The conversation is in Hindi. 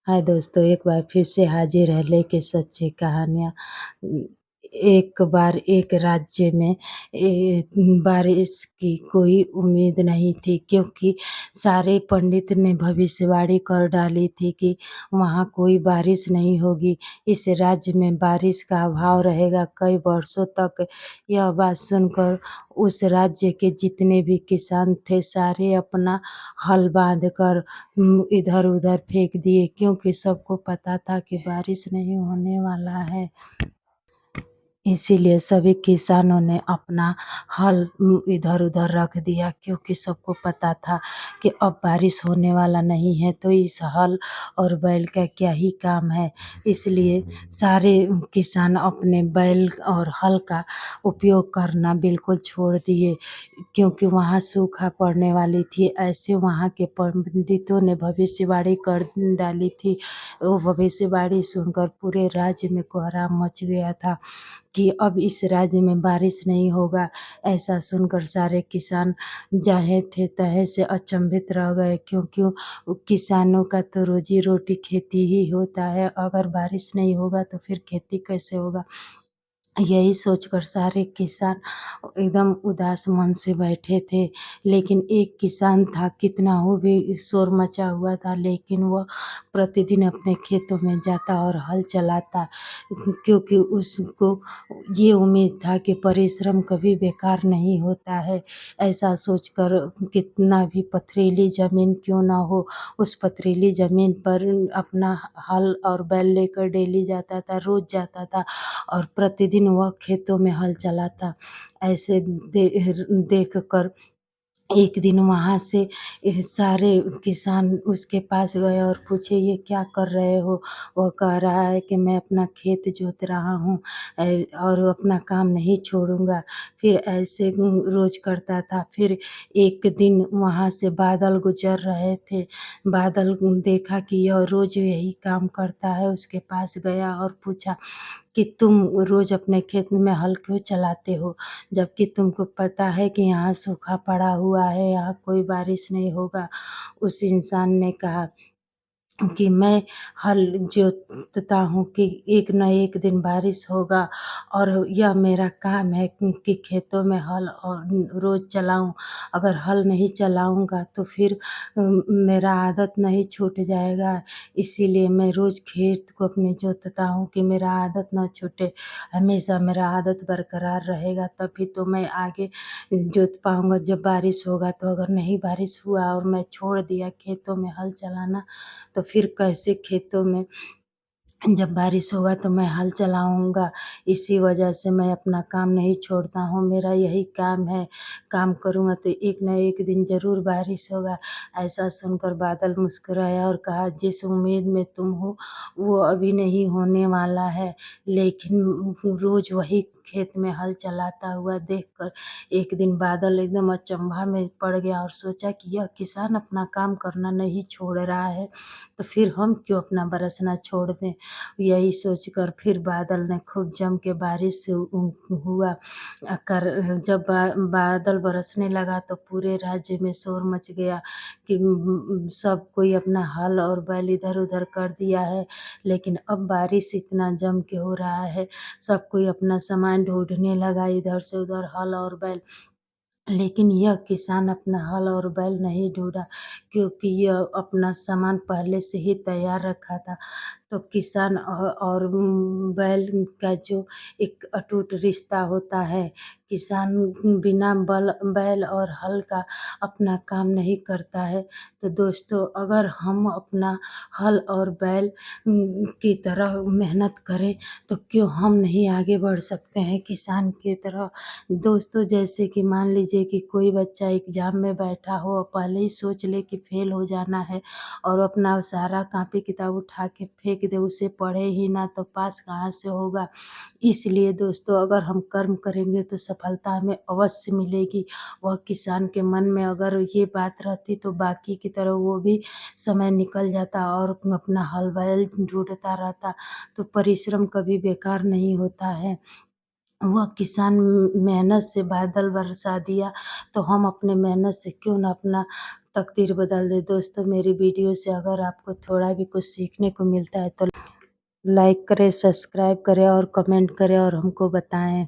हाय दोस्तों, एक बार फिर से हाज़िर है लेके सच्ची कहानियाँ। एक बार एक राज्य में बारिश की कोई उम्मीद नहीं थी क्योंकि सारे पंडित ने भविष्यवाणी कर डाली थी कि वहाँ कोई बारिश नहीं होगी। इस राज्य में बारिश का अभाव रहेगा कई वर्षों तक। यह बात सुनकर उस राज्य के जितने भी किसान थे सारे अपना हल बाँधकर इधर-उधर फेंक दिए क्योंकि सबको पता था कि बारिश नहीं होने वाला है। इसीलिए सभी किसानों ने अपना हल इधर-उधर रख दिया क्योंकि सबको पता था कि अब बारिश होने वाला नहीं है, तो इस हल और बैल का क्या ही काम है। इसलिए सारे किसान अपने बैल और हल का उपयोग करना बिल्कुल छोड़ दिए क्योंकि वहाँ सूखा पड़ने वाली थी। ऐसे वहाँ के पंडितों ने भविष्यवाणी कर डाली थी। वो भविष्यवाणी सुनकर पूरे राज्य में कोहराम मच गया था कि अब इस राज्य में बारिश नहीं होगा। ऐसा सुनकर सारे किसान जहाँ थे तहाँ से अचंभित रह गए क्योंकि किसानों का तो रोज़ी-रोटी खेती ही होता है। अगर बारिश नहीं होगा तो फिर खेती कैसे होगा? यही सोचकर सारे किसान एकदम उदास मन से बैठे थे। लेकिन एक किसान था, कितना हो भी शोर मचा हुआ था, लेकिन वह प्रतिदिन अपने खेतों में जाता और हल चलाता क्योंकि उसको ये उम्मीद था कि परिश्रम कभी बेकार नहीं होता है। ऐसा सोचकर कितना भी पथरीली ज़मीन क्यों ना हो, उस पथरीली ज़मीन पर अपना हल और बैल लेकर डेली जाता था, रोज़ जाता था और प्रतिदिन वह खेतों में हल चलाता। ऐसे देखकर एक दिन वहाँ से सारे किसान उसके पास गए और पूछे, "ये क्या कर रहे हो?" वो कह रहा है कि मैं अपना खेत जोत रहा हूँ और अपना काम नहीं छोड़ूँगा। फिर ऐसे रोज़ करता था। फिर एक दिन वहाँ से बादल गुज़र रहे थे। बादल देखा कि यह रोज़ यही काम करता है, उसके पास गया और पूछा कि तुम रोज़ अपने खेत में हल क्यों चलाते हो? जबकि तुमको पता है कि यहाँ सूखा पड़ा हुआ है, यहाँ कोई बारिश नहीं होगा। उस इंसान ने कहा कि मैं हल जोतता हूँ कि एक न एक दिन बारिश होगा और यह मेरा काम है कि खेतों में हल और रोज़ चलाऊँ। अगर हल नहीं चलाऊँगा तो फिर मेरा आदत नहीं छूट जाएगा। इसीलिए मैं रोज़ खेत को अपने जोतता हूँ कि मेरा आदत ना छूटे। हमेशा मेरा आदत बरकरार रहेगा तभी तो मैं आगे जोत पाऊँगा जब बारिश होगा। तो अगर नहीं बारिश हुआ और मैं छोड़ दिया खेतों में हल चलाना तो फिर कैसे खेतों में जब बारिश होगा तो मैं हल चलाऊँगा। इसी वजह से मैं अपना काम नहीं छोड़ता हूँ, मेरा यही काम है। काम करूँगा तो एक न एक दिन ज़रूर बारिश होगा। ऐसा सुनकर बादल मुस्कुराया और कहा, "जिस उम्मीद में तुम हो, वो अभी नहीं होने वाला है।" लेकिन रोज़ वही खेत में हल चलाता हुआ देखकर एक दिन बादल एकदम अचंभा में पड़ गया और सोचा कि यह किसान अपना काम करना नहीं छोड़ रहा है, तो फिर हम क्यों अपना बरसना छोड़ दें। यही सोचकर फिर बादल ने खूब जम के बारिश हुआ। जब बादल बरसने लगा तो पूरे राज्य में शोर मच गया कि सब कोई अपना हल और बैल इधर-उधर कर दिया है, लेकिन अब बारिश इतना जम के हो रहा है, सब कोई अपना सामान ढूँढने लगा इधर से उधर हल और बैल। लेकिन यह किसान अपना हल और बैल नहीं ढूँढा क्योंकि यह अपना सामान पहले से ही तैयार रखा था। तो किसान और बैल का जो एक अटूट रिश्ता होता है, किसान बिना बैल और हल का अपना काम नहीं करता है। तो दोस्तों अगर हम अपना हल और बैल की तरह मेहनत करें, तो क्यों हम नहीं आगे बढ़ सकते हैं किसान की तरह। दोस्तों जैसे कि मान लीजिए कि कोई बच्चा एग्ज़ाम में बैठा हो और पहले ही सोच ले कि फ़ेल हो जाना है और अपना सारा कॉपी किताब उठा के फेंक दे, उसे पढ़े ही ना तो पास कहाँ से होगा। इसलिए दोस्तों अगर हम कर्म करेंगे तो सफलता हमें अवश्य मिलेगी। वह किसान के मन में अगर ये बात रहती तो बाकी की तरह वो भी समय निकल जाता और अपना हल बैल ढूँढता रहता, तो परिश्रम कभी बेकार नहीं होता है। वह किसान मेहनत से बादल बरसा दिया, तो हम अपने मेहनत से क्यों ना अपना तकदीर बदल दे। दोस्तों, मेरी वीडियो से अगर आपको थोड़ा भी कुछ सीखने को मिलता है तो लाइक करें, सब्सक्राइब करें और कमेंट करें और हमको बताएँ।